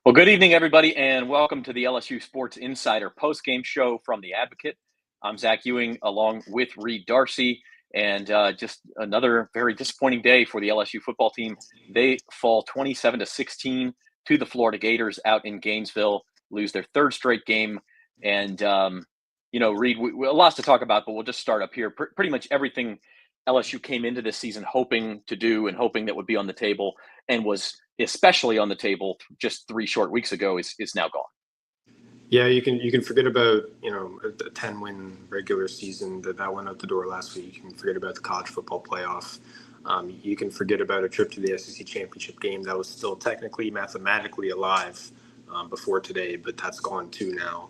Well, good evening, everybody, and welcome to the LSU Sports Insider postgame show from The Advocate. I'm Zach Ewing, along with Reed Darcey, and just another very disappointing day for the LSU football team. They fall 27-16 to the Florida Gators out in Gainesville, lose their third straight game, and Reed, we a lot to talk about, but we'll just start up here. Pretty much everything LSU came into this season hoping to do and hoping that would be on the table and was especially on the table just 3 short weeks ago is now gone. Yeah, you can forget about a 10-win regular season that went out the door last week. You can forget about the college football playoff. You can forget about a trip to the SEC championship game that was still technically mathematically alive before today, but that's gone too now.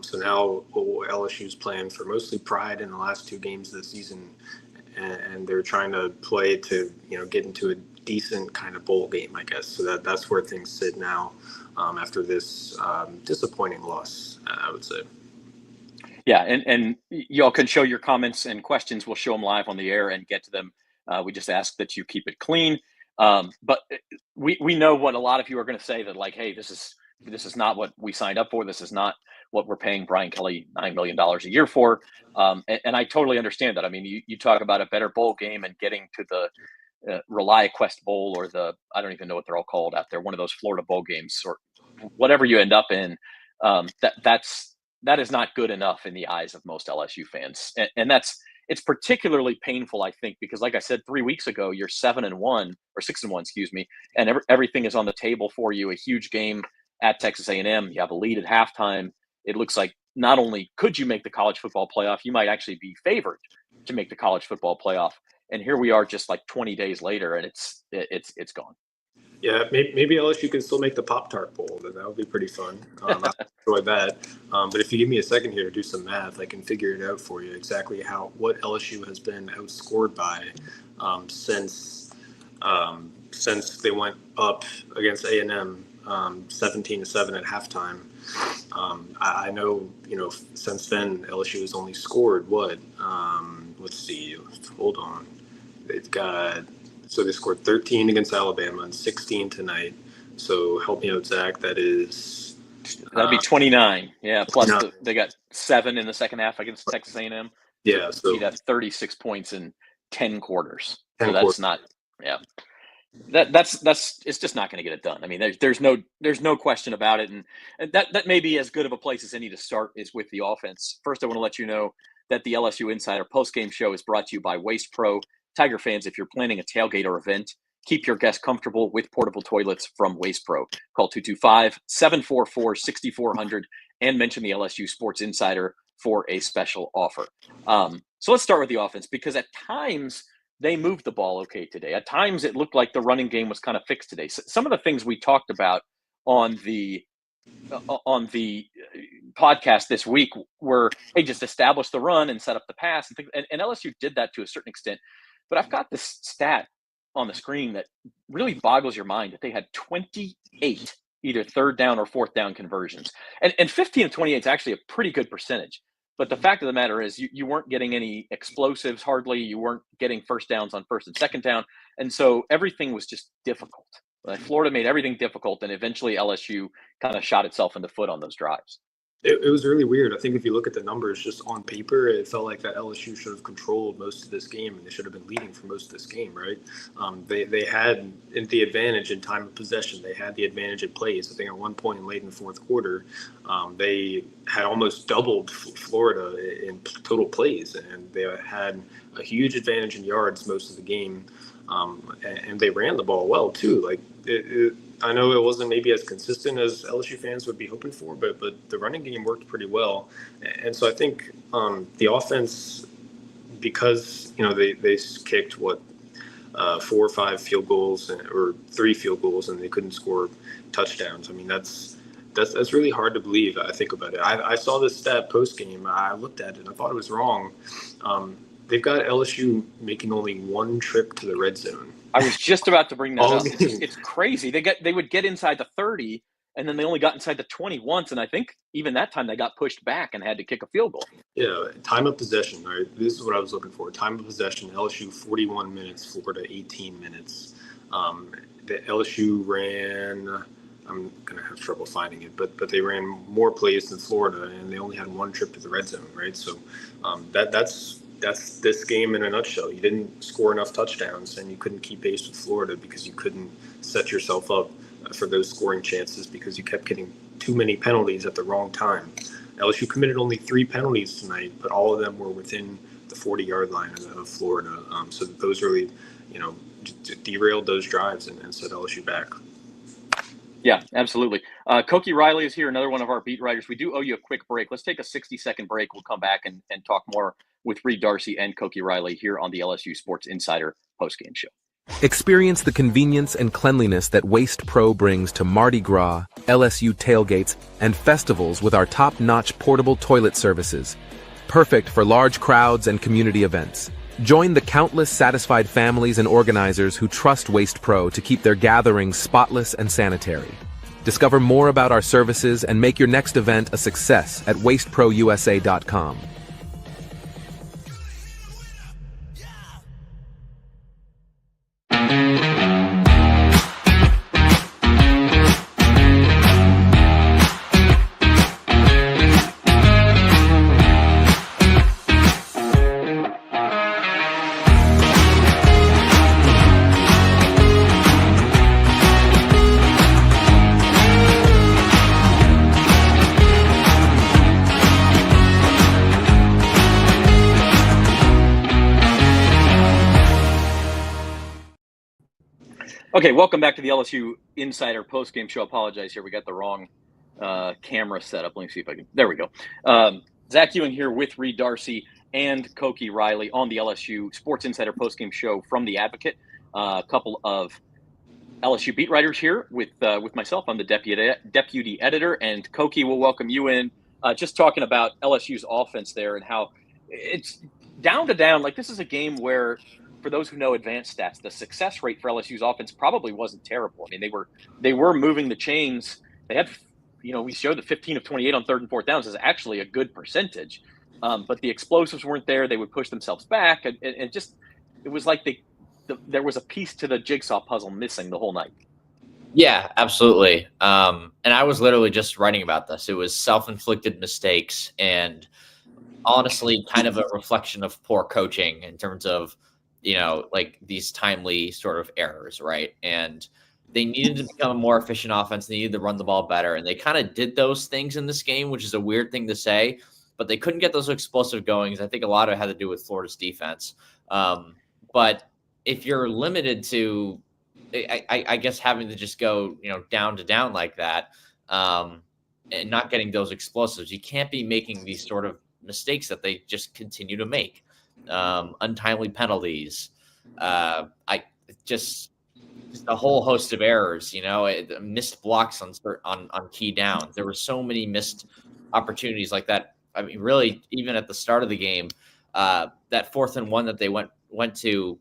So now LSU's playing for mostly pride in the last 2 games of the season, and they're trying to play to get into a decent kind of bowl game, I guess. So that's where things sit now after this disappointing loss, I would say. Yeah, and y'all can show your comments and questions. We'll show them live on the air and get to them. We just ask that you keep it clean. But we know what a lot of you are going to say, that like, hey, this is not what we signed up for. This is not what we're paying Brian Kelly $9 million a year for. And I totally understand that. I mean, you talk about a better bowl game and getting to the Rely Quest Bowl, or I don't even know what they're all called out there, one of those Florida bowl games or whatever you end up in. That is not good enough in the eyes of most LSU fans. And it's particularly painful, I think, because like I said, 3 weeks ago, you're 7-1 or 6-1, excuse me. And everything is on the table for you. A huge game at Texas A&M. You have a lead at halftime. It looks like not only could you make the college football playoff, you might actually be favored to make the college football playoff. And here we are just like 20 days later, and it's gone. Yeah, maybe LSU can still make the Pop-Tart Bowl. That would be pretty fun. I enjoy that. But if you give me a second here to do some math, I can figure it out for you exactly what LSU has been outscored by since they went up against A&M 17-7 at halftime. I know, since then LSU has only scored what? Let's see. Hold on. They scored 13 against Alabama and 16 tonight. So help me out, Zach. That'd be 29. Yeah, plus they got 7 in the second half against Texas A&M. Yeah, so you'd have 36 points in 10 quarters. 10 so that's quarters. Not. Yeah. That's it's just not going to get it done. I mean, there's no question about it, and that may be as good of a place as any to start is with the offense. First, I want to let you know that the LSU Insider postgame show is brought to you by Waste Pro. Tiger fans, if you're planning a tailgate or event, keep your guests comfortable with portable toilets from Waste Pro. Call 225-744-6400 and mention the LSU Sports Insider for a special offer. So let's start with the offense, because at times they moved the ball okay today. At times it looked like the running game was kind of fixed today. So some of the things we talked about on the podcast this week were, hey, just establish the run and set up the pass and things. And LSU did that to a certain extent. But I've got this stat on the screen that really boggles your mind, that they had 28 either third down or fourth down conversions. And 15 of 28 is actually a pretty good percentage. But the fact of the matter is you weren't getting any explosives hardly. You weren't getting first downs on first and second down. And so everything was just difficult. Florida made everything difficult, and eventually LSU kind of shot itself in the foot on those drives. It was really weird. I think if you look at the numbers just on paper, it felt like that LSU should have controlled most of this game, and they should have been leading for most of this game, right? They had the advantage in time of possession. They had the advantage in plays. I think at one point late in the fourth quarter, they had almost doubled Florida in total plays, and they had a huge advantage in yards most of the game. And they ran the ball well too. Like I know it wasn't maybe as consistent as LSU fans would be hoping for, but the running game worked pretty well. And so I think the offense, because they kicked 4 or 5 field goals or 3 field goals, and they couldn't score touchdowns. I mean, that's really hard to believe. I think about it. I saw this stat post game. I looked at it and I thought it was wrong. They've got LSU making only 1 trip to the red zone. I was just about to bring that up. It's crazy. They would get inside the 30, and then they only got inside the 20 once, and I think even that time they got pushed back and had to kick a field goal. Yeah, time of possession. Right, this is what I was looking for. Time of possession. LSU 41 minutes, Florida 18 minutes. The LSU ran I'm going to have trouble finding it, but they ran more plays than Florida, and they only had one trip to the red zone, right? So that's this game in a nutshell. You didn't score enough touchdowns, and you couldn't keep pace with Florida because you couldn't set yourself up for those scoring chances because you kept getting too many penalties at the wrong time. LSU committed only 3 penalties tonight, but all of them were within the 40-yard line of Florida. So those really, derailed those drives and set LSU back. Yeah, absolutely. Koki Riley is here, another one of our beat writers. We do owe you a quick break. Let's take a 60-second break. We'll come back and talk more with Reed Darcey and Koki Riley here on the LSU Sports Insider postgame show. Experience the convenience and cleanliness that Waste Pro brings to Mardi Gras, LSU tailgates, and festivals with our top-notch portable toilet services. Perfect for large crowds and community events. Join the countless satisfied families and organizers who trust Waste Pro to keep their gatherings spotless and sanitary. Discover more about our services and make your next event a success at wasteprousa.com. Okay, welcome back to the LSU Insider postgame show. Apologize here. We got the wrong camera set up. Let me see if I can. There we go. Zach Ewing here with Reed Darcey and Koki Riley on the LSU Sports Insider postgame show from The Advocate. A couple of LSU beat writers here with myself. I'm the deputy editor, and Koki will welcome you in. Just talking about LSU's offense there and how it's down to down. Like, this is a game where, for those who know advanced stats, the success rate for LSU's offense probably wasn't terrible. I mean, they were moving the chains. They had, we showed the 15 of 28 on 3rd and 4th downs is actually a good percentage. But the explosives weren't there. They would push themselves back, and just it was like there was a piece to the jigsaw puzzle missing the whole night. Yeah, absolutely. And I was literally just writing about this. It was self-inflicted mistakes, and honestly, kind of a reflection of poor coaching in terms of, like these timely sort of errors, right? And they needed to become a more efficient offense. They needed to run the ball better. And they kind of did those things in this game, which is a weird thing to say, but they couldn't get those explosive goings. I think a lot of it had to do with Florida's defense. But if you're limited to, I guess, having to just go, down to down like that, and not getting those explosives, you can't be making these sort of mistakes that they just continue to make. Untimely penalties, just a whole host of errors, missed blocks on key downs. There were so many missed opportunities like that. I mean, really, even at the start of the game, that 4th and 1 that they went to,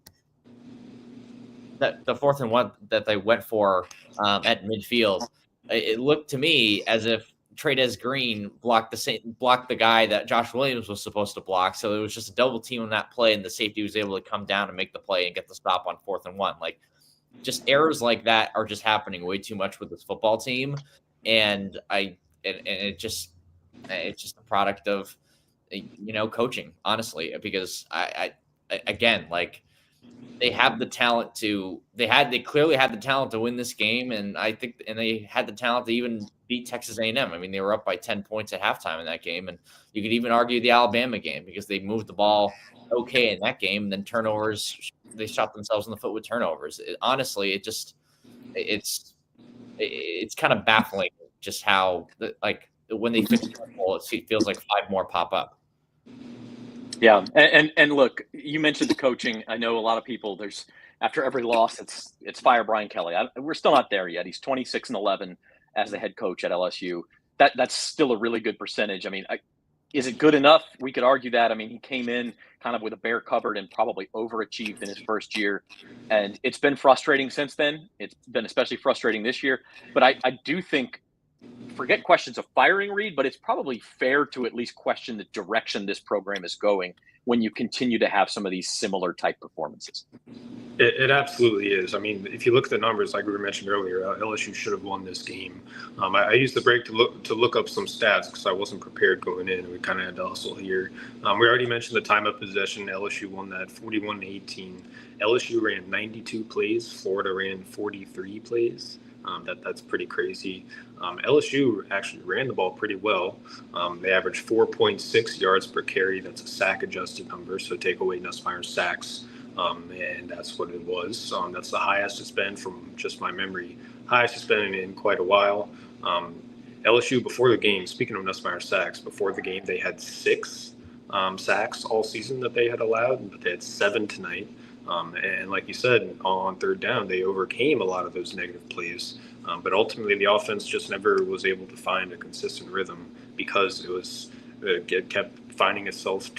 the 4th and 1 that they went for at midfield, it looked to me as if Trey'Dez Green blocked the guy that Josh Williams was supposed to block. So it was just a double team on that play, and the safety was able to come down and make the play and get the stop on 4th and 1. Like, just errors like that are just happening way too much with this football team. And it's just a product of, coaching, honestly, because I again, like, they have the talent they clearly had the talent to win this game. And I think, and they had the talent to even beat Texas A&M. I mean, they were up by 10 points at halftime in that game. And you could even argue the Alabama game because they moved the ball okay in that game. And then turnovers, they shot themselves in the foot with turnovers. Honestly, it's kind of baffling just how, like, when they fix the ball, it feels like 5 more pop up. Yeah, and look, you mentioned the coaching. I know a lot of people. After every loss, it's fire Brian Kelly. We're still not there yet. He's 26-11 as the head coach at LSU. That's still a really good percentage. I mean, is it good enough? We could argue that. I mean, he came in kind of with a bare cupboard and probably overachieved in his first year, and it's been frustrating since then. It's been especially frustrating this year. But I do think, forget questions of firing Reed, but it's probably fair to at least question the direction this program is going when you continue to have some of these similar type performances. It absolutely is. I mean, if you look at the numbers, like we mentioned earlier, LSU should have won this game. I used the break to look up some stats because I wasn't prepared going in. We kind of had to hustle here. We already mentioned the time of possession. LSU won that 41-18. LSU ran 92 plays. Florida ran 43 plays. That's pretty crazy. LSU actually ran the ball pretty well. They averaged 4.6 yards per carry. That's a sack adjusted number. So take away Nussmeier's sacks. And that's what it was. That's the highest it's been from just my memory. Highest it's been in quite a while. LSU before the game, speaking of Nussmeier's sacks, before the game they had 6 sacks all season that they had allowed, but they had 7 tonight. And like you said, on third down, they overcame a lot of those negative plays. But ultimately, the offense just never was able to find a consistent rhythm because it kept finding itself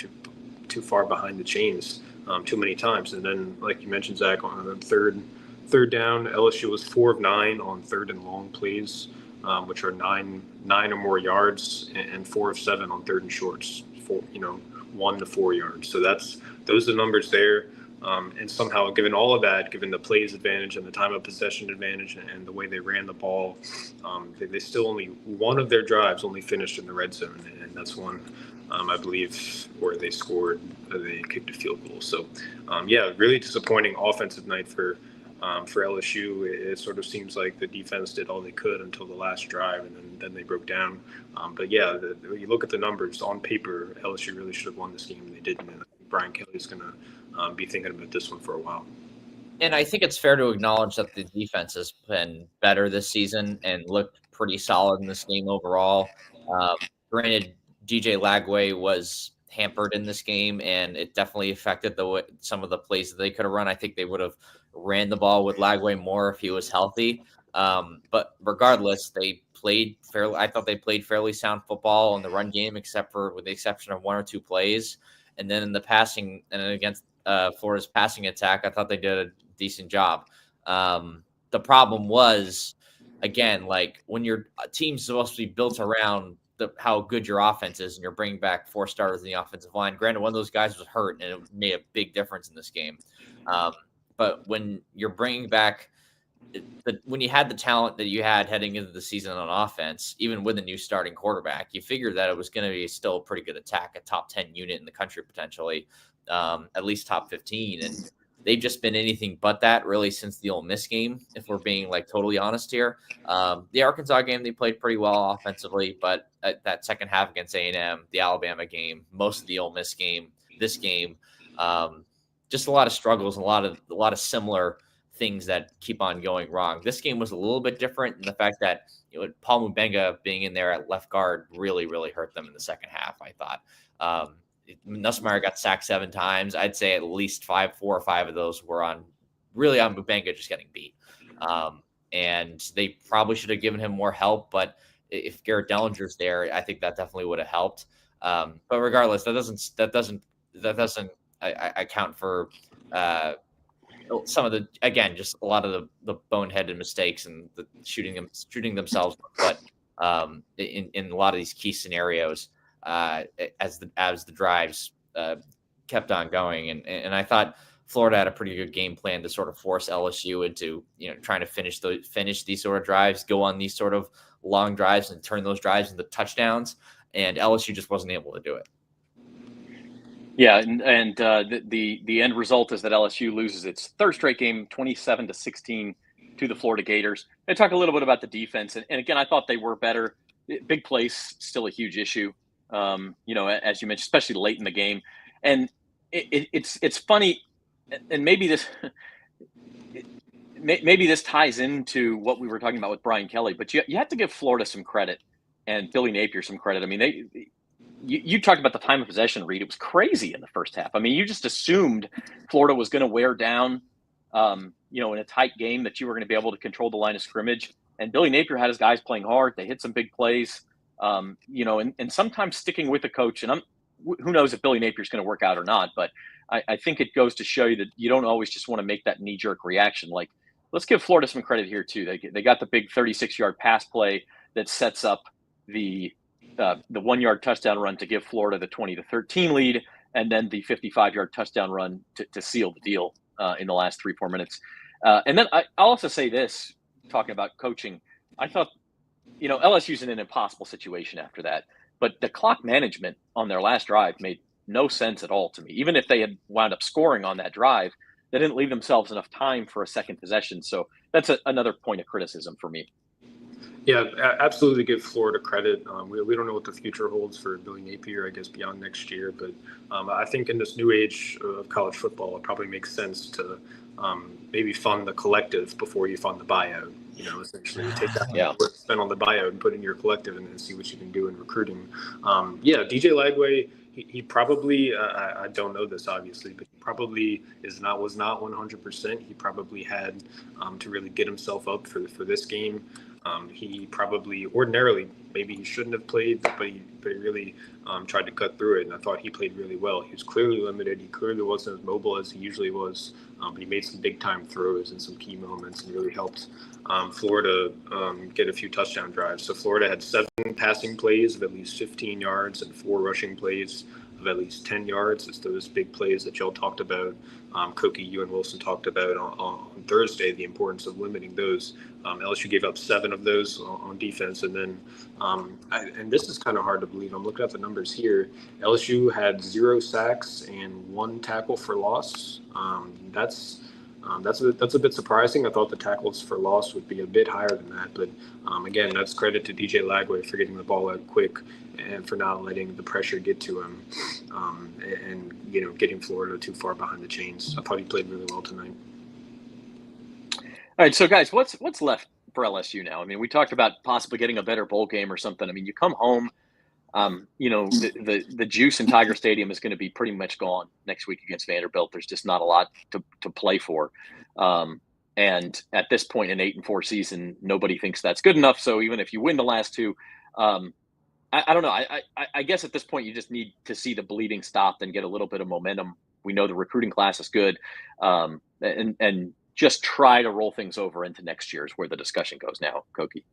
too far behind the chains too many times. And then, like you mentioned, Zach, on the third down, LSU was 4 of 9 on third and long plays, which are nine or more yards, and 4 of 7 on third and shorts, 1 to 4 yards. So those are the numbers there. And somehow, given all of that, given the plays advantage and the time of possession advantage and the way they ran the ball, they still only one of their drives only finished in the red zone, and that's one, I believe, where they scored. They kicked a field goal. So, really disappointing offensive night for LSU. It sort of seems like the defense did all they could until the last drive, and then they broke down. When you look at the numbers on paper, LSU really should have won this game, and they didn't. And Brian Kelly's going to be thinking about this one for a while. And I think it's fair to acknowledge that the defense has been better this season and looked pretty solid in this game overall. Granted, DJ Lagway was hampered in this game, and it definitely affected some of the plays that they could have run. I think they would have ran the ball with Lagway more if he was healthy. But regardless, they played fairly. I thought they played fairly sound football in the run game, with the exception of 1 or 2 plays. And then in the passing and against Florida's passing attack, I thought they did a decent job. The problem was, again, like when your team's supposed to be built around how good your offense is, and you're bringing back 4 starters in the offensive line. Granted, one of those guys was hurt, and it made a big difference in this game. But when you're bringing back when you had the talent that you had heading into the season on offense, even with a new starting quarterback, you figured that it was going to be still a pretty good attack, a top 10 unit in the country, potentially, at least top 15. And they've just been anything but that really since the Ole Miss game, if we're being like totally honest here. The Arkansas game, they played pretty well offensively, but that second half against A&M, the Alabama game, most of the Ole Miss game, this game, just a lot of struggles and a lot of similar things that keep on going wrong. This game was a little bit different in the fact that Paul Mubenga being in there at left guard really, really hurt them in the second half, I thought. Nussmeier got sacked 7 times. I'd say at least 4 or 5 of those were on Mubenga just getting beat. And they probably should have given him more help, but if Garrett Dellinger's there, I think that definitely would have helped. But regardless, that doesn't account for some of the, again, just a lot of the boneheaded mistakes and the shooting themselves, but in a lot of these key scenarios, as the drives kept on going, and I thought Florida had a pretty good game plan to sort of force LSU into trying to finish these sort of drives, go on these sort of long drives and turn those drives into touchdowns, and LSU just wasn't able to do it. Yeah, and the end result is that LSU loses its 3rd straight game, 27-16 to the Florida Gators. And talk a little bit about the defense, and again, I thought they were better. Big plays still a huge issue, as you mentioned, especially late in the game. And it's funny, and maybe this ties into what we were talking about with Brian Kelly, but you have to give Florida some credit and Billy Napier some credit. I mean, You talked about the time of possession, Reed. It was crazy in the first half. I mean, you just assumed Florida was going to wear down, in a tight game, that you were going to be able to control the line of scrimmage. And Billy Napier had his guys playing hard. They hit some big plays, and sometimes sticking with the coach. And who knows if Billy Napier's going to work out or not. But I think it goes to show you that you don't always just want to make that knee-jerk reaction. Like, let's give Florida some credit here, too. They got the big 36-yard pass play that sets up the 1-yard touchdown run to give Florida the 20-13 lead. and then the 55-yard touchdown run to seal the deal in the last 3-4 minutes. And then I'll also say this, talking about coaching, I thought, LSU's in an impossible situation after that. But the clock management on their last drive made no sense at all to me. Even if they had wound up scoring on that drive, they didn't leave themselves enough time for a second possession. So that's another point of criticism for me. Yeah, absolutely give Florida credit. We don't know what the future holds for Billy Napier, I guess, beyond next year. But I think in this new age of college football, it probably makes sense to maybe fund the collective before you fund the buyout. Essentially take that spend on the buyout and put in your collective and then see what you can do in recruiting. DJ Lagway, he probably, I don't know this obviously, but he probably was not 100%. He probably had to really get himself up for this game. He probably ordinarily maybe he shouldn't have played, but he really tried to cut through it, and I thought he played really well. He was clearly limited. He clearly wasn't as mobile as he usually was, but he made some big time throws in some key moments and really helped Florida get a few touchdown drives. So Florida had 7 passing plays of at least 15 yards and 4 rushing plays of at least 10 yards. It's those big plays that y'all talked about. Koki, you and Wilson talked about on Thursday, the importance of limiting those. LSU gave up 7 of those on defense. And then, and this is kind of hard to believe. I'm looking at the numbers here. LSU had 0 sacks and 1 tackle for loss. That's a bit surprising. I thought the tackles for loss would be a bit higher than that. But again, that's credit to DJ Lagway for getting the ball out quick and for not letting the pressure get to him and getting Florida too far behind the chains. I thought he played really well tonight. All right, so guys, what's left for LSU now? I mean, we talked about possibly getting a better bowl game or something. I mean, you come home, the juice in Tiger Stadium is going to be pretty much gone next week against Vanderbilt. There's just not a lot to play for. And at this point in 8-4 season, nobody thinks that's good enough. So even if you win the last 2, I don't know. I guess at this point you just need to see the bleeding stop and get a little bit of momentum. We know the recruiting class is good, and just try to roll things over into next year is where the discussion goes now, Koki.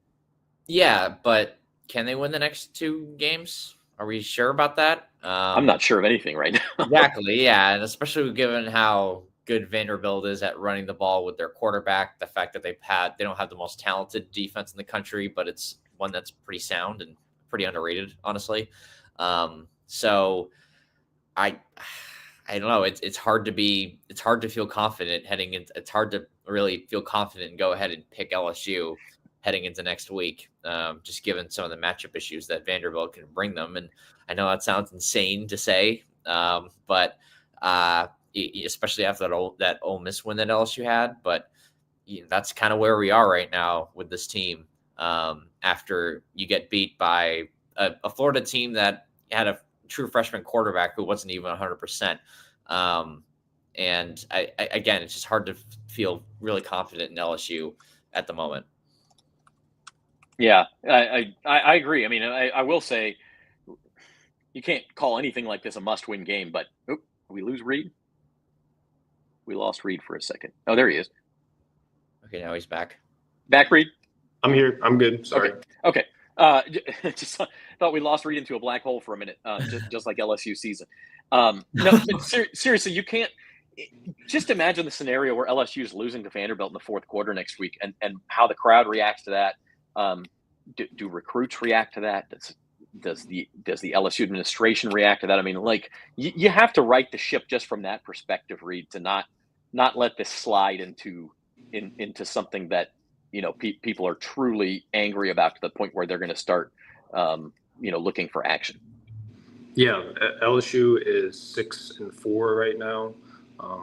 Yeah, but can they win the next 2 games? Are we sure about that? I'm not sure of anything right now. Exactly, yeah, and especially given how good Vanderbilt is at running the ball with their quarterback, the fact that they don't have the most talented defense in the country, but it's one that's pretty sound and pretty underrated, honestly. So I don't know. It's hard to feel confident heading into. It's hard to really feel confident and go ahead and pick LSU heading into next week, just given some of the matchup issues that Vanderbilt can bring them. And I know that sounds insane to say, but especially after that Ole Miss win that LSU had. But that's kind of where we are right now with this team. After you get beat by a Florida team that had a true freshman quarterback who wasn't even 100%. And again, it's just hard to feel really confident in LSU at the moment. Yeah, I agree. I mean, I will say you can't call anything like this a must-win game, but we lose Reed? We lost Reed for a second. Oh, there he is. Okay, now he's back. Back, Reed? I'm here. I'm good. Sorry. Okay. Just thought we lost Reed into a black hole for a minute, just like LSU season. No, but seriously, you can't. Just imagine the scenario where LSU is losing to Vanderbilt in the 4th quarter next week, and how the crowd reacts to that. Do recruits react to that? Does the LSU administration react to that? I mean, like you have to right the ship just from that perspective, Reed, to not let this slide into something that people are truly angry about to the point where they're going to start looking for action. Yeah, LSU is 6-4 right now.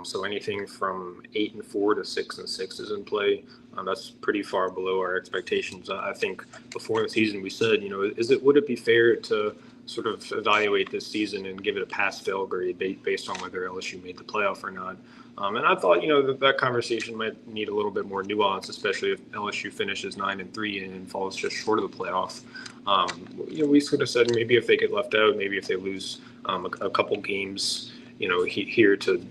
So anything from 8-4 to 6-6 is in play. That's pretty far below our expectations. I think before the season we said, would it be fair to sort of evaluate this season and give it a pass-fail grade based on whether LSU made the playoff or not? And I thought, that conversation might need a little bit more nuance, especially if LSU finishes 9-3 and falls just short of the playoff. We sort of said maybe if they get left out, maybe if they lose a couple games here to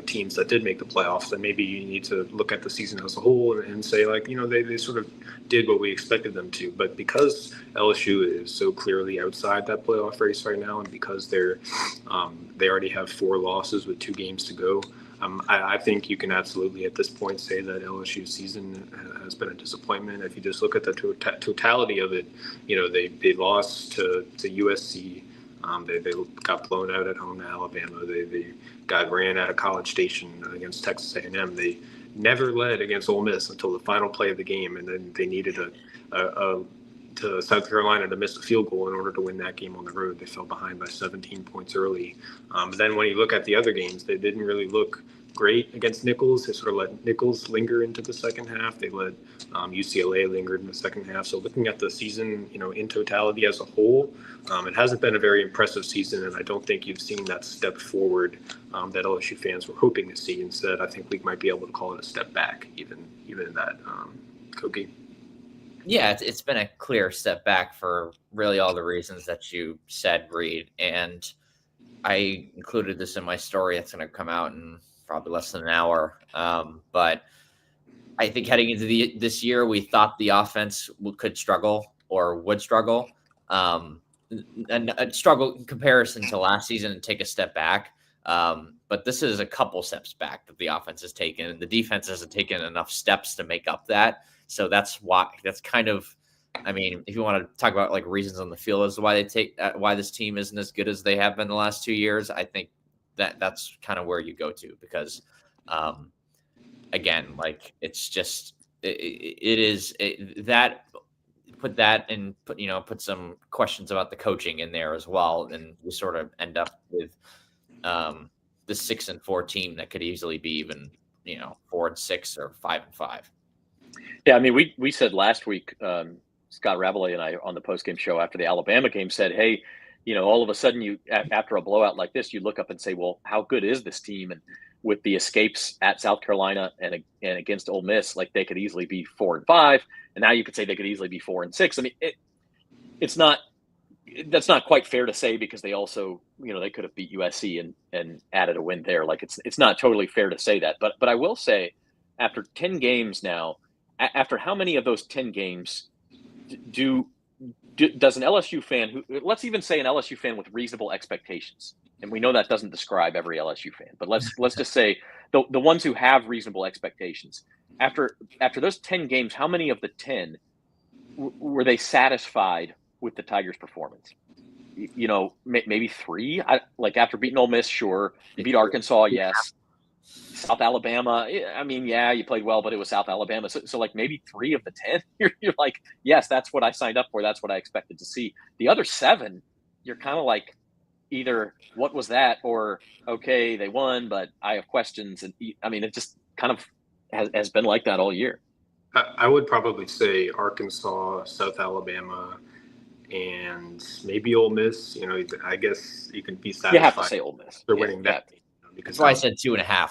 teams that did make the playoffs, then maybe you need to look at the season as a whole and say, like, they sort of did what we expected them to. But because LSU is so clearly outside that playoff race right now, and because they already have 4 losses with 2 games to go, I think you can absolutely at this point say that LSU's season has been a disappointment. If you just look at the totality of it, they lost to USC. They got blown out at home to Alabama. They got ran out of College Station against Texas A&M. They never led against Ole Miss until the final play of the game, and then they needed to South Carolina to miss a field goal in order to win that game on the road. They fell behind by 17 points early. But then when you look at the other games, they didn't really look great against Nicholls. They sort of let Nicholls linger into the second half. They let UCLA linger in the second half. So looking at the season, in totality as a whole, it hasn't been a very impressive season, and I don't think you've seen that step forward that LSU fans were hoping to see. Instead, I think we might be able to call it a step back, even in that, Koki. Yeah, it's been a clear step back for really all the reasons that you said, Reed. And I included this in my story that's going to come out in probably less than an hour. But I think heading into this year, we thought the offense could struggle or would struggle. And struggle in comparison to last season and take a step back. But this is a couple steps back that the offense has taken, and the defense hasn't taken enough steps to make up that. So that's kind of, if you want to talk about like reasons on the field as to why this team isn't as good as they have been the last 2 years, I think that's kind of where you go to, because again, like, it's just, put some questions about the coaching in there as well. And we sort of end up with the 6-4 team that could easily be even, 4-6 or 5-5. Yeah, we said last week, Scott Ravelli and I on the postgame show after the Alabama game said, hey, all of a sudden after a blowout like this, you look up and say, well, how good is this team? And with the escapes at South Carolina and against Ole Miss, like, they could easily be 4-5, and now you could say they could easily be 4-6. That's not quite fair to say, because they also, they could have beat USC and added a win there. Like, it's not totally fair to say that, but I will say, after 10 games now, after how many of those 10 games does an LSU fan let's even say an LSU fan with reasonable expectations, and we know that doesn't describe every LSU fan, but let's just say the ones who have reasonable expectations, after those 10 games, how many of the 10 were they satisfied with the Tigers' performance? Maybe 3. After beating Ole Miss, sure. You beat Arkansas, yes. South Alabama, you played well, but it was South Alabama. So like, maybe 3 of the 10, you're like, yes, that's what I signed up for. That's what I expected to see. The other 7, you're kind of like, either what was that, or, okay, they won, but I have questions. And it just kind of has been like that all year. I would probably say Arkansas, South Alabama, and maybe Ole Miss. I guess you can be satisfied. You have to say Ole Miss. They're winning that. Because that's why I said 2.5.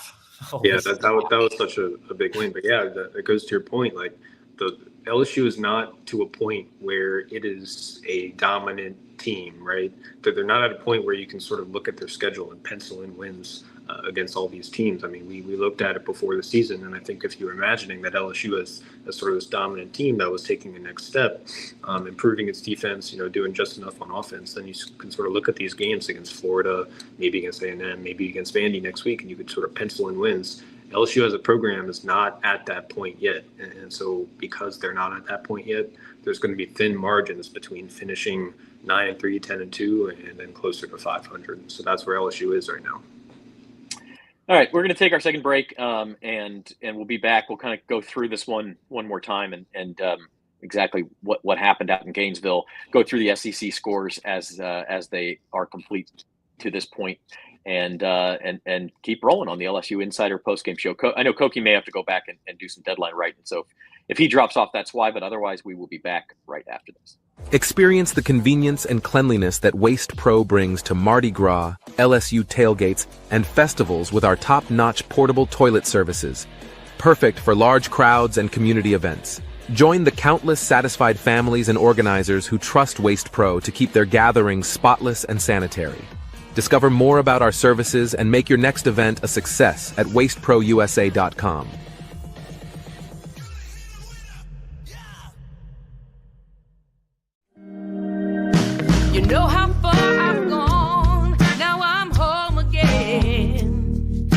Yeah, that was such a big win. But yeah, that goes to your point. Like, the LSU is not to a point where it is a dominant team, right? They're not at a point where you can sort of look at their schedule and pencil in wins against all these teams. We looked at it before the season, and I think if you're imagining that LSU as sort of this dominant team that was taking the next step, improving its defense, doing just enough on offense, then you can sort of look at these games against Florida, maybe against A&M, maybe against Vandy next week, and you could sort of pencil in wins. LSU as a program is not at that point yet. And so because they're not at that point yet, there's going to be thin margins between finishing 9-3, 10-2, and then closer to 500. So that's where LSU is right now. All right, we're going to take our second break, and we'll be back. We'll kind of go through this one more time and exactly what happened out in Gainesville. Go through the SEC scores as they are complete to this point, and keep rolling on the LSU Insider postgame show. I know Koki may have to go back and do some deadline writing, so if he drops off, that's why. But otherwise, we will be back right after this. Experience the convenience and cleanliness that Waste Pro brings to Mardi Gras, LSU tailgates, and festivals with our top-notch portable toilet services. Perfect for large crowds and community events. Join the countless satisfied families and organizers who trust Waste Pro to keep their gatherings spotless and sanitary. Discover more about our services and make your next event a success at wasteprousa.com. You know how far I've gone, now I'm home again.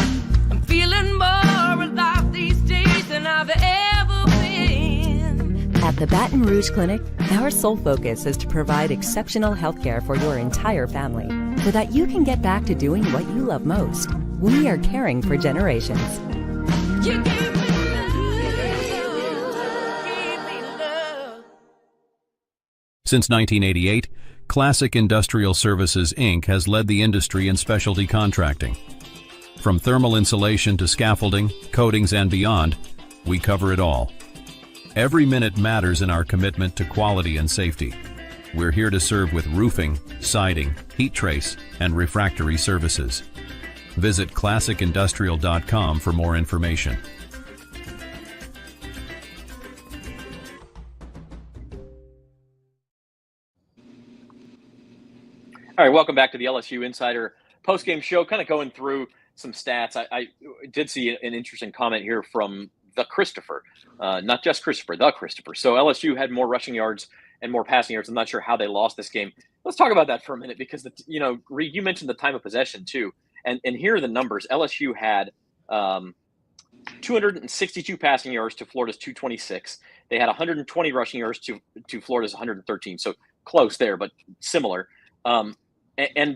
I'm feeling more alive these days than I've ever been. At the Baton Rouge Clinic, our sole focus is to provide exceptional health care for your entire family so that you can get back to doing what you love most. We are caring for generations. You give me love. Since 1988, Classic Industrial Services, Inc. has led the industry in specialty contracting. From thermal insulation to scaffolding, coatings, and beyond, we cover it all. Every minute matters in our commitment to quality and safety. We're here to serve with roofing, siding, heat trace, and refractory services. Visit classicindustrial.com for more information. All right, welcome back to the LSU Insider postgame show. Kind of going through some stats. I did see an interesting comment here from the Christopher, not just Christopher, the Christopher. So LSU had more rushing yards and more passing yards. I'm not sure how they lost this game. Let's talk about that for a minute because, Reed, you mentioned the time of possession too. And here are the numbers. LSU had 262 passing yards to Florida's 226. They had 120 rushing yards to Florida's 113. So close there, but similar. And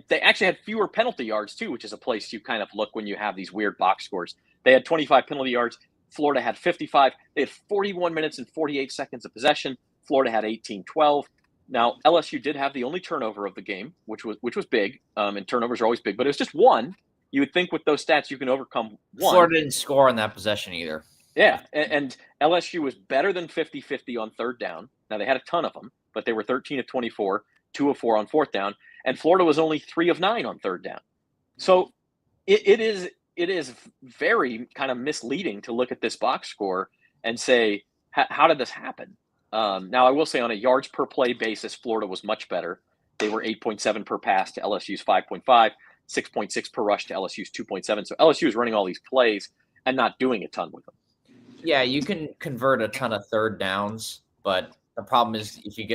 they actually had fewer penalty yards too, which is a place you kind of look when you have these weird box scores. They had 25 penalty yards. Florida had 55. They had 41 minutes and 48 seconds of possession. Florida had 18-12. Now, LSU did have the only turnover of the game, which was big. And turnovers are always big, but it was just one. You would think with those stats you can overcome one. Florida didn't score on that possession either. Yeah, and LSU was better than 50-50 on third down. Now, they had a ton of them, but they were 13 of 24, 2 of 4 on fourth down, and Florida was only 3 of 9 on third down. So it is very kind of misleading to look at this box score and say, how did this happen? Now, I will say on a yards per play basis, Florida was much better. They were 8.7 per pass to LSU's 5.5, 6.6 per rush to LSU's 2.7. So LSU is running all these plays and not doing a ton with them. Yeah, you can convert a ton of third downs, but the problem is if you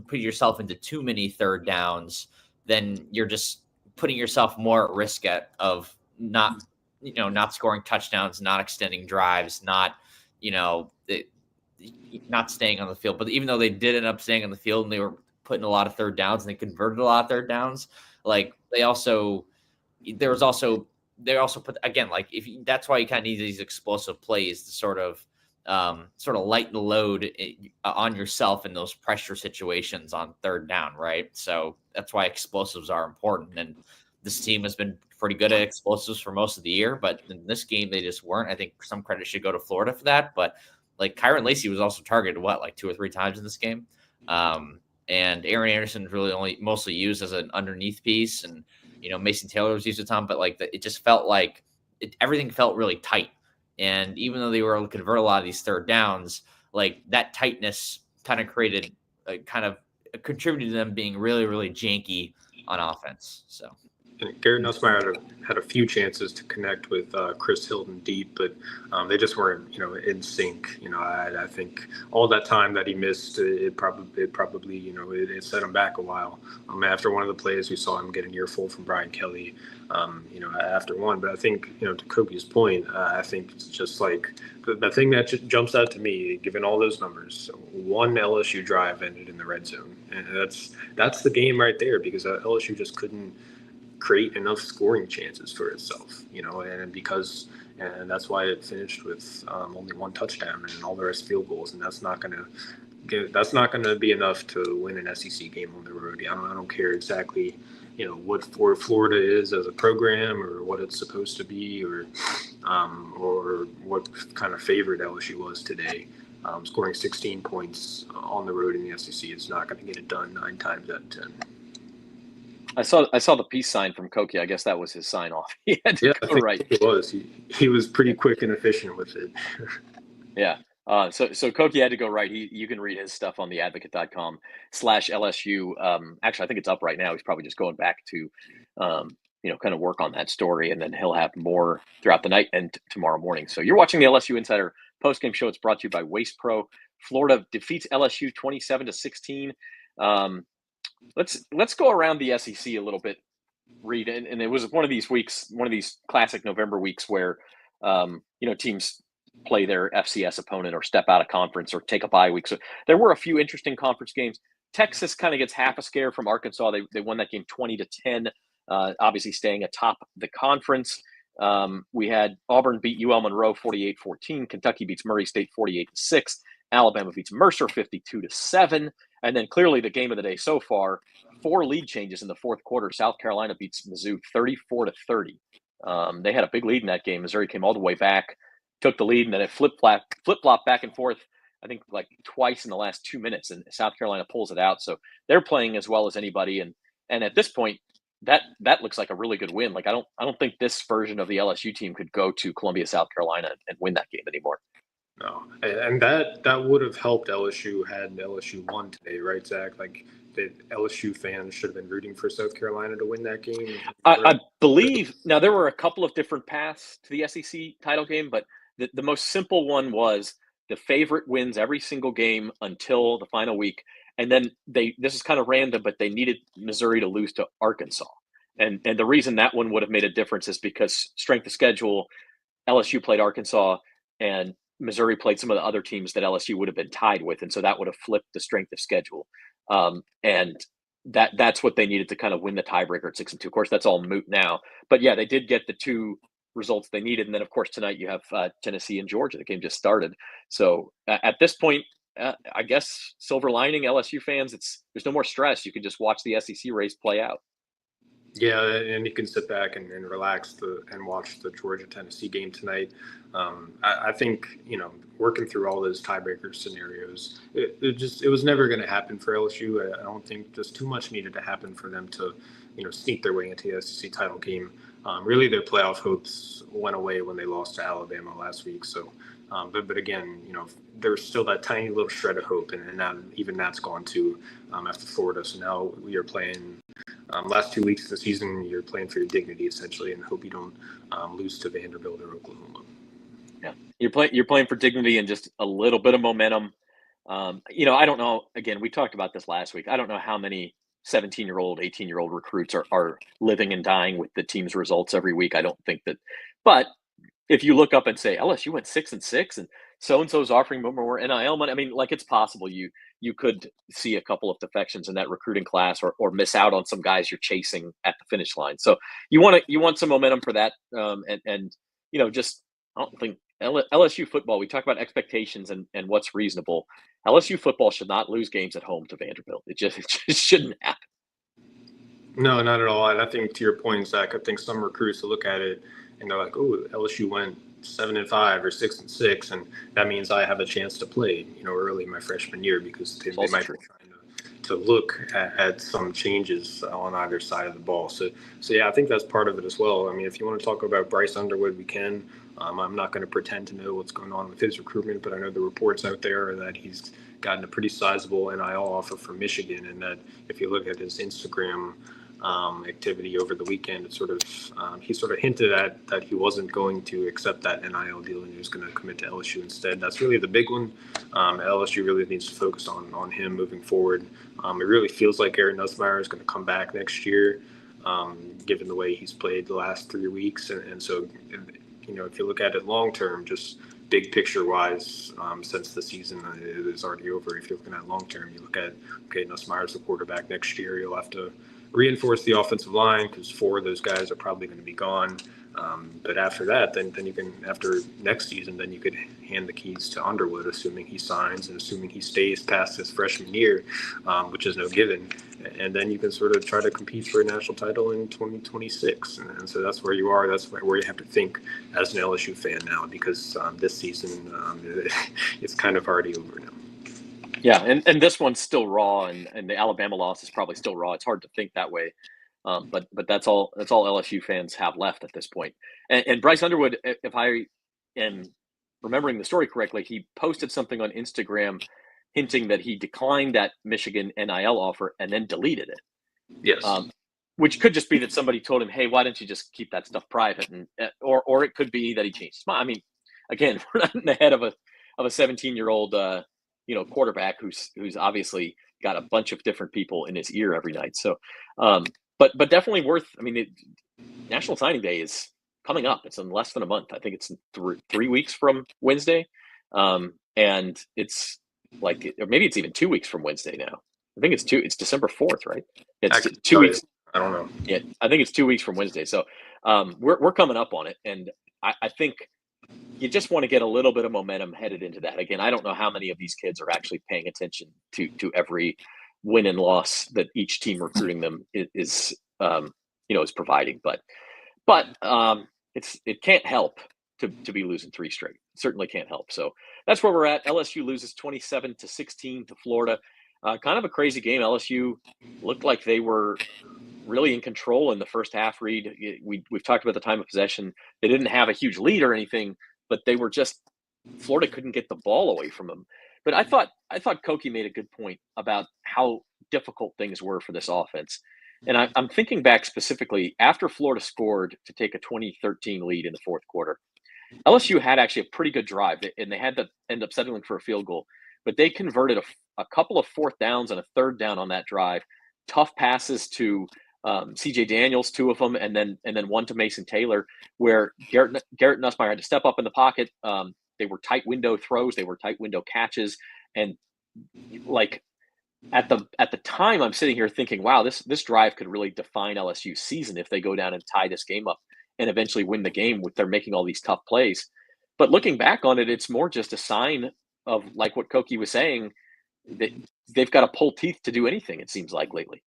put yourself into too many third downs, then you're just putting yourself more at risk of not scoring touchdowns, not extending drives, not staying on the field. But even though they did end up staying on the field and they were putting a lot of third downs and they converted a lot of third downs, like they also put, again, like that's why you kind of need these explosive plays to sort of lighten the load on yourself in those pressure situations on third down, right? So that's why explosives are important. And this team has been pretty good at explosives for most of the year, but in this game they just weren't. I think some credit should go to Florida for that. But like Kyron Lacy was also targeted like 2 or 3 times in this game. And Aaron Anderson is really mostly used as an underneath piece, and Mason Taylor was used a ton, but it just felt like everything felt really tight. And even though they were able to convert a lot of these third downs, like that tightness kind of contributed to them being really, really janky on offense. So. And Garrett Nussmeier had a few chances to connect with Chris Hilton deep, but they just weren't, in sync. I think all that time that he missed, it probably it set him back a while. After one of the plays, we saw him get an earful from Brian Kelly, after one. But I think, to Koki's point, I think it's just like the thing that jumps out to me, given all those numbers, one LSU drive ended in the red zone, and that's the game right there, because LSU just couldn't create enough scoring chances for itself, and that's why it finished with only 1 touchdown and all the rest field goals, and that's not going to be enough to win an SEC game on the road. I don't care exactly, what Florida is as a program or what it's supposed to be, or what kind of favorite LSU was today. Scoring 16 points on the road in the SEC is not going to get it done 9 times out of 10. I saw the peace sign from Koki. I guess that was his sign off. He had to go right. It was. He was pretty quick and efficient with it. Yeah. So Koki had to go right. You can read his stuff on theadvocate.com/LSU. Actually, I think it's up right now. He's probably just going back to kind of work on that story, and then he'll have more throughout the night and tomorrow morning. So you're watching the LSU Insider postgame show. It's brought to you by Waste Pro. Florida defeats LSU 27-16. Let's go around the SEC a little bit, Reed. And it was one of these weeks, one of these classic November weeks where teams play their FCS opponent or step out of conference or take a bye week. So there were a few interesting conference games. Texas kind of gets half a scare from Arkansas. They won that game 20-10, obviously staying atop the conference. We had Auburn beat UL Monroe 48-14. Kentucky beats Murray State 48-6. Alabama beats Mercer 52-7. And then clearly the game of the day so far, 4 lead changes in the fourth quarter. South Carolina beats Mizzou 34-30. They had a big lead in that game. Missouri came all the way back, took the lead, and then it flip-flopped back and forth, I think like twice in the last 2 minutes, and South Carolina pulls it out. So they're playing as well as anybody. And at this point, that looks like a really good win. Like I don't think this version of the LSU team could go to Columbia, South Carolina and win that game anymore. No, and that would have helped LSU had LSU won today, right, Zach? Like the LSU fans should have been rooting for South Carolina to win that game. I believe now there were a couple of different paths to the SEC title game, but the most simple one was the favorite wins every single game until the final week. And then this is kind of random, but they needed Missouri to lose to Arkansas. And the reason that one would have made a difference is because strength of schedule, LSU played Arkansas and Missouri played some of the other teams that LSU would have been tied with. And so that would have flipped the strength of schedule. And that's what they needed to kind of win the tiebreaker at 6-2. Of course, that's all moot now. But yeah, they did get the 2 results they needed. And then, of course, tonight you have Tennessee and Georgia. The game just started. So at this point, I guess silver lining, LSU fans, there's no more stress. You can just watch the SEC race play out. Yeah, and you can sit back and relax and watch the Georgia-Tennessee game tonight. I think, working through all those tiebreaker scenarios, it was never going to happen for LSU. I don't think just too much needed to happen for them to, sneak their way into the SEC title game. Really, their playoff hopes went away when they lost to Alabama last week. So, but again, there's still that tiny little shred of hope, and now even that's gone too after Florida. So now we are playing last 2 weeks of the season. You're playing for your dignity essentially, and hope you don't lose to Vanderbilt or Oklahoma. Yeah, you're playing for dignity and just a little bit of momentum. I don't know. Again, we talked about this last week. I don't know how many 17-year-old, 18-year-old recruits are living and dying with the team's results every week. I don't think that. But if you look up and say LSU went 6-6 and so-and-so's offering more NIL money, I mean, like it's possible you could see a couple of defections in that recruiting class or miss out on some guys you're chasing at the finish line. So you want some momentum for that. Just I don't think LSU football, we talk about expectations and what's reasonable. LSU football should not lose games at home to Vanderbilt. It just shouldn't happen. No, not at all. And I think to your point, Zach, I think some recruits will look at it and they're like, oh, LSU went 7-5 or 6-6, and that means I have a chance to play, early in my freshman year, because they might be trying to look at some changes on either side of the ball. So yeah, I think that's part of it as well. I mean, if you want to talk about Bryce Underwood, we can. I'm not going to pretend to know what's going on with his recruitment, but I know the reports out there are that he's gotten a pretty sizable NIL offer from Michigan, and that if you look at his Instagram activity over the weekend, it's he sort of hinted at that he wasn't going to accept that NIL deal and he was going to commit to LSU instead. That's really the big one. LSU really needs to focus on him moving forward. It really feels like Aaron Nussmeier is going to come back next year, given the way he's played the last 3 weeks. And so, if you look at it long term, just big picture wise, since the season is already over, if you're looking at long term, you look at, Nussmeier's the quarterback next year. You'll have to reinforce the offensive line because 4 of those guys are probably going to be gone. But after that, then you can, after next season, then you could hand the keys to Underwood, assuming he signs and assuming he stays past his freshman year, which is no given. And then you can sort of try to compete for a national title in 2026. And so that's where you are. That's where you have to think as an LSU fan now, because this season, it's kind of already over now. Yeah, and this one's still raw, and the Alabama loss is probably still raw. It's hard to think that way, but that's all LSU fans have left at this point. And Bryce Underwood, if I am remembering the story correctly, he posted something on Instagram hinting that he declined that Michigan NIL offer and then deleted it. Yes. which could just be that somebody told him, "Hey, why don't you just keep that stuff private?" And or it could be that he changed his mind. I mean, again, we're not in the head of a 17-year-old quarterback who's obviously got a bunch of different people in his ear every night. So, but definitely worth. I mean, National Signing Day is coming up. It's in less than a month. I think it's in 3 weeks from Wednesday, and it's like, or maybe it's even 2 weeks from Wednesday now. I think it's December 4th, right? It's 2 weeks. I don't know. Yeah, I think it's 2 weeks from Wednesday. So we're coming up on it, and I think you just want to get a little bit of momentum headed into that. Again, I don't know how many of these kids are actually paying attention to every win and loss that each team recruiting them is providing, but it can't help to be losing 3 straight. It certainly can't help. So that's where we're at. LSU loses 27-16 to Florida. Kind of a crazy game. LSU looked like they were really in control in the first half. Reed, we've talked about the time of possession. They didn't have a huge lead or anything, but they were just, Florida couldn't get the ball away from them. But I thought Koki made a good point about how difficult things were for this offense. And I'm thinking back specifically after Florida scored to take a 2013 lead in the fourth quarter. LSU had actually a pretty good drive, and they had to end up settling for a field goal. But they converted a couple of fourth downs and a third down on that drive. Tough passes to C.J. Daniels, 2 of them, and then one to Mason Taylor, where Garrett Nussmeier had to step up in the pocket. They were tight window throws, they were tight window catches, and like at the time, I'm sitting here thinking, wow, this drive could really define LSU's season if they go down and tie this game up and eventually win the game with they're making all these tough plays. But looking back on it, it's more just a sign of, like what Koki was saying, that they've got to pull teeth to do anything, it seems like, lately.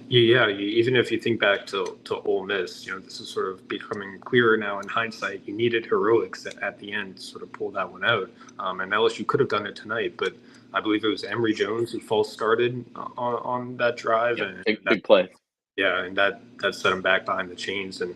Yeah, even if you think back to Ole Miss, this is sort of becoming clearer now in hindsight. You needed heroics at the end to sort of pull that one out. And LSU could have done it tonight, but I believe it was Emory Jones who false started on that drive. Yeah, and big play. Yeah, and that set him back behind the chains, and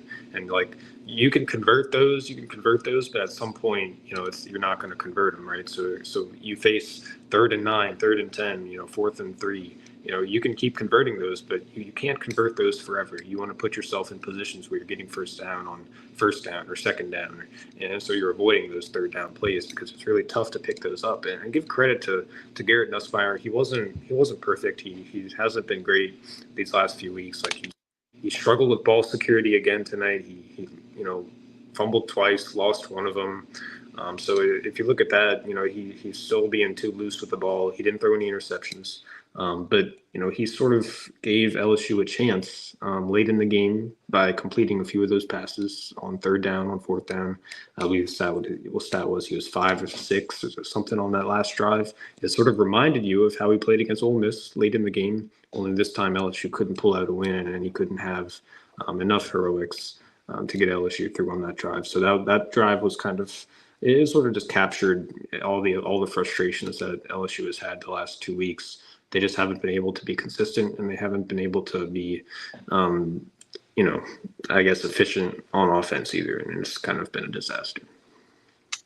like you can convert those, but at some point, you're not going to convert them, right? So you face 3rd and 9, 3rd and 10, 4th and 3. You can keep converting those, but you can't convert those forever. You want to put yourself in positions where you're getting first down on first down or second down, and so you're avoiding those third down plays because it's really tough to pick those up. And give credit to Garrett Nussmeier. He wasn't perfect. He hasn't been great these last few weeks. Like he struggled with ball security again tonight. He fumbled twice, lost one of them. So if you look at that, he's still being too loose with the ball. He didn't throw any interceptions. But he sort of gave LSU a chance late in the game by completing a few of those passes on 3rd down, on 4th down. I believe the stat was he was 5 or 6 or something on that last drive. It sort of reminded you of how he played against Ole Miss late in the game. Only this time LSU couldn't pull out a win, and he couldn't have enough heroics to get LSU through on that drive. So that drive was it sort of just captured all the frustrations that LSU has had the last 2 weeks. They just haven't been able to be consistent, and they haven't been able to be, I guess, efficient on offense either. And it's kind of been a disaster.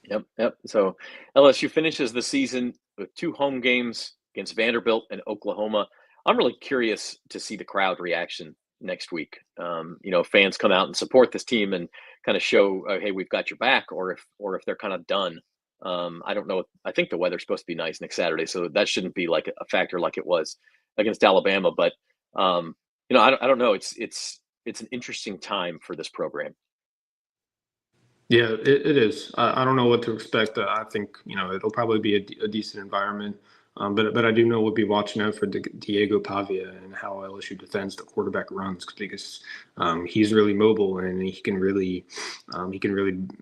Yep. So LSU finishes the season with 2 home games against Vanderbilt and Oklahoma. I'm really curious to see the crowd reaction next week. Fans come out and support this team and kind of show, hey, we've got your back, or if they're kind of done. I don't know. I think the weather's supposed to be nice next Saturday, so that shouldn't be like a factor like it was against Alabama. But I don't know. It's an interesting time for this program. Yeah, it is. I don't know what to expect. I think it'll probably be a decent environment. But I do know we'll be watching out for Diego Pavia and how LSU defends the quarterback runs, because he's really mobile and he can really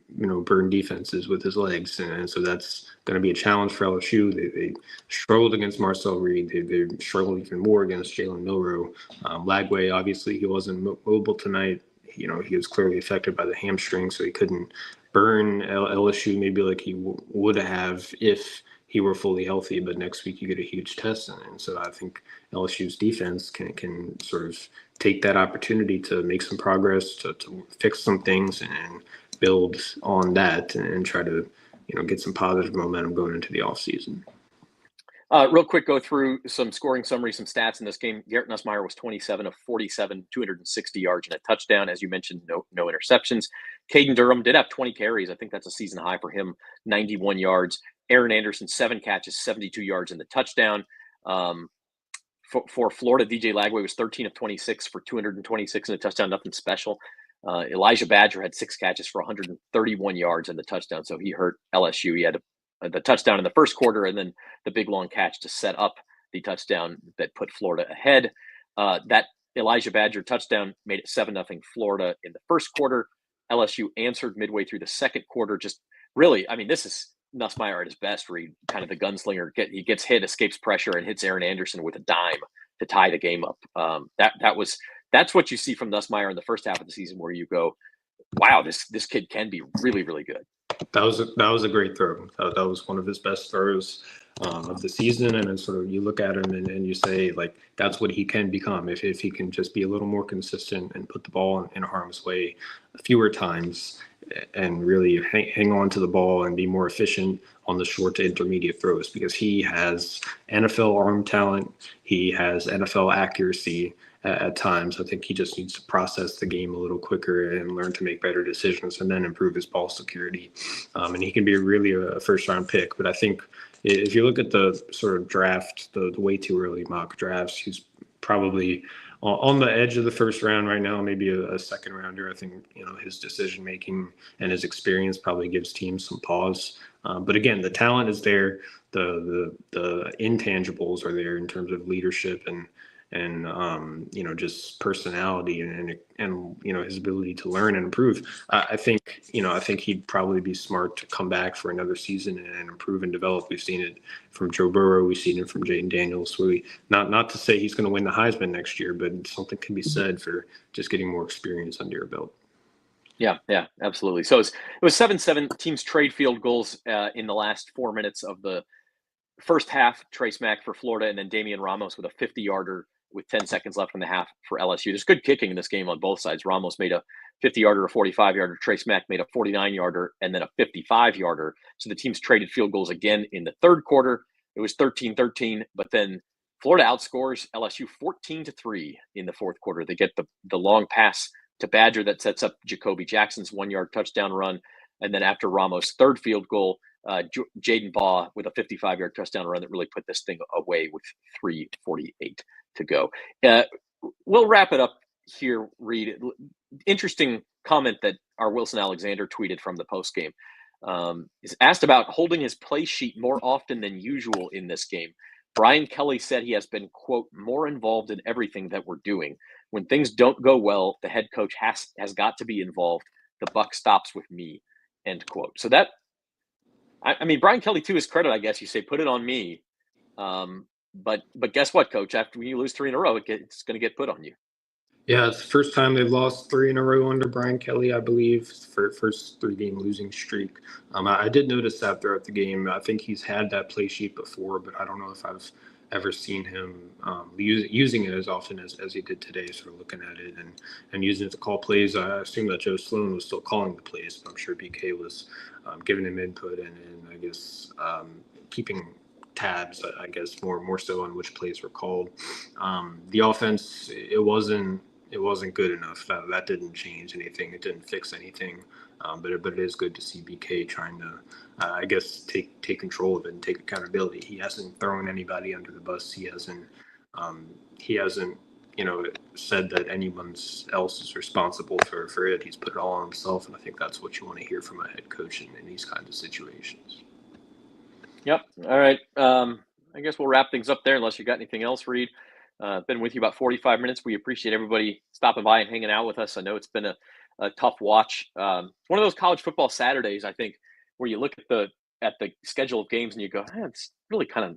burn defenses with his legs, and so that's going to be a challenge for LSU. They struggled against Marcel Reed. They struggled even more against Jalen Milroe. Lagway, obviously, he wasn't mobile tonight. He was clearly affected by the hamstring, so he couldn't burn LSU maybe like he would have if he were fully healthy. But next week you get a huge test, and so I think LSU's defense can sort of take that opportunity to make some progress, to fix some things, and build on that, and try to get some positive momentum going into the offseason. Real quick, go through some scoring summary, some stats in this game. Garrett Nussmeier was 27 of 47, 260 yards and a touchdown. As you mentioned, no interceptions. Caden Durham did have 20 carries. I think that's a season high for him, 91 yards. Aaron Anderson, 7 catches, 72 yards and the touchdown. For Florida, DJ Lagway was 13 of 26 for 226 and a touchdown, nothing special. Elijah Badger had 6 catches for 131 yards and the touchdown, so he hurt LSU. He had the touchdown in the first quarter and then the big long catch to set up the touchdown that put Florida ahead. That Elijah Badger touchdown made it 7-0 Florida in the first quarter. LSU answered midway through the second quarter. Just really, I mean, this is Nussmeier at his best, Reed, kind of the gunslinger. He gets hit, escapes pressure, and hits Aaron Anderson with a dime to tie the game up. That's what you see from Nussmeier in the first half of the season, where you go, wow, this kid can be really, really good. That was a great throw. That was one of his best throws of the season. And then sort of you look at him and you say, like, that's what he can become if he can just be a little more consistent and put the ball in harm's way fewer times and really hang on to the ball and be more efficient on the short to intermediate throws, because he has NFL arm talent. He has NFL accuracy at times. I think he just needs to process the game a little quicker and learn to make better decisions and then improve his ball security. And he can be really a first-round pick. But I think if you look at the sort of draft, the way too early mock drafts, he's probably on the edge of the first round right now, maybe a second rounder. I think, his decision making and his experience probably gives teams some pause. But again, the talent is there. The intangibles are there in terms of leadership and just personality and his ability to learn and improve. I think he'd probably be smart to come back for another season and improve and develop. We've seen it from Joe Burrow. We've seen it from Jaden Daniels. So not to say he's going to win the Heisman next year, but something can be said for just getting more experience under your belt. Yeah, absolutely. So it was 7-7. Teams trade field goals in the last 4 minutes of the first half. Trace Mack for Florida, and then Damian Ramos with a 50-yarder with 10 seconds left in the half for LSU. There's good kicking in this game on both sides. Ramos made a 50-yarder, a 45-yarder. Trace Mack made a 49-yarder, and then a 55-yarder. So the teams traded field goals again in the third quarter. It was 13-13, but then Florida outscores LSU 14-3 in the fourth quarter. They get the long pass to Badger that sets up Jacoby Jackson's 1-yard touchdown run. And then after Ramos' third field goal, Jaden Baugh with a 55-yard touchdown run that really put this thing away with 3:48 to go. We'll wrap it up here, Reed. Interesting comment that our Wilson Alexander tweeted from the postgame. Is asked about holding his play sheet more often than usual in this game. Brian Kelly said he has been, quote, more involved in everything that we're doing. When things don't go well, the head coach has got to be involved. The buck stops with me, end quote. So that, I mean, Brian Kelly, to his credit, I guess you say, put it on me. But guess what, Coach? After you lose 3 in a row, it's going to get put on you. Yeah, it's the first time they've lost 3 in a row under Brian Kelly, I believe, for first 3-game losing streak. I did notice that throughout the game. I think he's had that play sheet before, but I don't know if I've ever seen him using it as often as he did today, sort of looking at it and using it to call plays. I assume that Joe Sloan was still calling the plays, but I'm sure BK was giving him input and I guess keeping tabs, I guess, more so on which plays were called. The offense, it wasn't good enough. That didn't change anything. It didn't fix anything. But it is good to see BK trying to, I guess, take control of it and take accountability. He hasn't thrown anybody under the bus. He hasn't said that anyone else is responsible for it. He's put it all on himself, and I think that's what you want to hear from a head coach in these kinds of situations. Yep. All right. I guess we'll wrap things up there unless you got anything else, Reed. Been with you about 45 minutes. We appreciate everybody stopping by and hanging out with us. I know it's been a tough watch. One of those college football Saturdays, I think, where you look at the schedule of games and you go, it's really kind of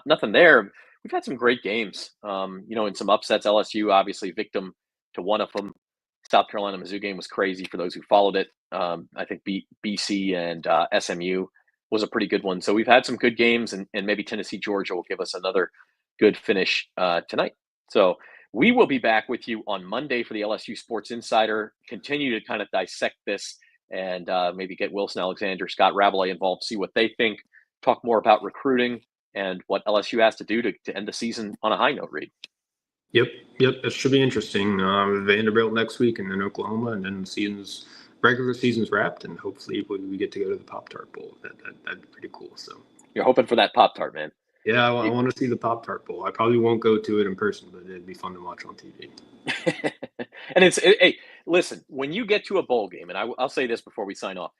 nothing there. We've had some great games, and some upsets. LSU, obviously, victim to one of them. South Carolina Mizzou game was crazy for those who followed it. I think BC and SMU was a pretty good one. So we've had some good games, and maybe Tennessee, Georgia will give us another good finish tonight. So we will be back with you on Monday for the LSU Sports Insider, continue to kind of dissect this and maybe get Wilson Alexander, Scott Rabelais involved, see what they think, talk more about recruiting and what LSU has to do to end the season on a high note, Reed. Yep. It should be interesting. Vanderbilt next week, and then Oklahoma, and then regular season's wrapped, and hopefully we get to go to the Pop-Tart Bowl. That'd be pretty cool. So you're hoping for that Pop-Tart, man. Yeah, I want to see the Pop-Tart Bowl. I probably won't go to it in person, but it'd be fun to watch on TV. And hey, listen, when you get to a bowl game, and I'll say this before we sign off,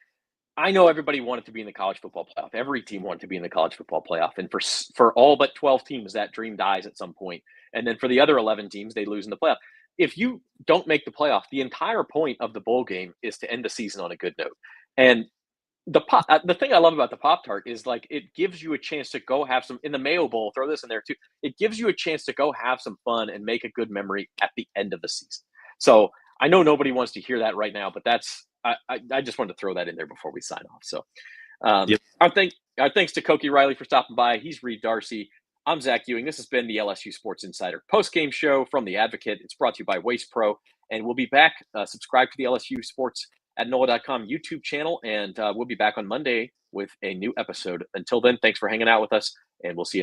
I know everybody wanted to be in the college football playoff. Every team wanted to be in the college football playoff. And for all but 12 teams, that dream dies at some point. And then for the other 11 teams, they lose in the playoff. If you don't make the playoff, the entire point of the bowl game is to end the season on a good note. And the thing I love about the Pop-Tart is, like, it gives you a chance to go have some – in the Mayo Bowl, throw this in there too. It gives you a chance to go have some fun and make a good memory at the end of the season. So I know nobody wants to hear that right now, but that's – I just wanted to throw that in there before we sign off. So Yep. Our thanks to Koki Riley for stopping by. He's Reed Darcey. I'm Zach Ewing. This has been the LSU Sports Insider post-game show from The Advocate. It's brought to you by Waste Pro. And we'll be back. Subscribe to the LSU Sports at NOLA.com YouTube channel. And we'll be back on Monday with a new episode. Until then, thanks for hanging out with us. And we'll see you next